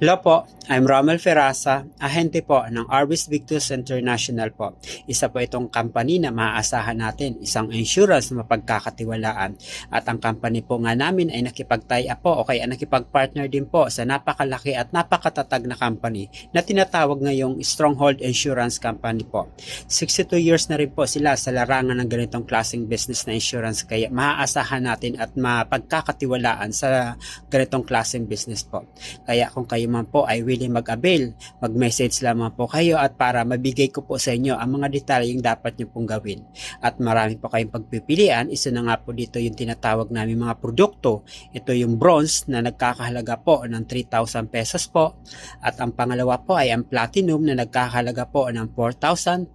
Hello po, I'm Romel Ferrasa, ahente po ng Arbis Victus International po. Isa po itong company na maaasahan natin, isang insurance na mapagkakatiwalaan. At ang company po nga namin ay nakipag-tie-up po o kaya nakipag-partner din po sa napakalaki at napakatatag na company na tinatawag ngayong Stronghold Insurance Company po. 62 years na rin po sila sa larangan ng ganitong klaseng business na insurance, kaya maaasahan natin at mapagkakatiwalaan sa ganitong klaseng business po. Kaya kung kayo man po ay willing mag-avail, mag-message lamang po kayo at para mabigay ko po sa inyo ang mga detalyeng dapat nyo pong gawin. At marami po kayong pagpipilian. Isa na nga po dito yung tinatawag namin mga produkto. Ito yung bronze na nagkakahalaga po ng 3,000 pesos po. At ang pangalawa po ay ang platinum na nagkakahalaga po ng 4,500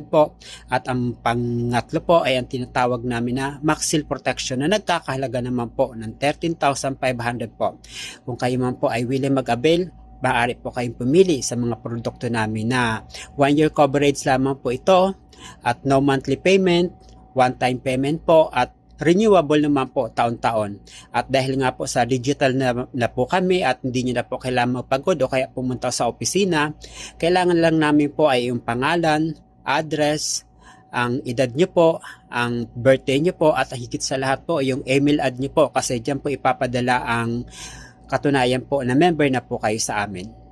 po. At ang pangatlo po ay ang tinatawag namin na Maxil Protection na nagkakahalaga naman po ng 13,500 po. Kung kayo man po ay willing mag-avail, maaari po kayong pumili sa mga produkto namin na 1 year coverage lamang po ito at no monthly payment, one-time payment po at renewable naman po taon-taon. At dahil nga po sa digital na po kami at hindi nyo na po kailangan magpagod o kaya pumunta sa opisina, kailangan lang namin po ay yung pangalan, address, ang edad nyo po, ang birthday nyo po at higit sa lahat po yung email ad nyo po kasi dyan po ipapadala ang katunayan po na member na po kayo sa amin.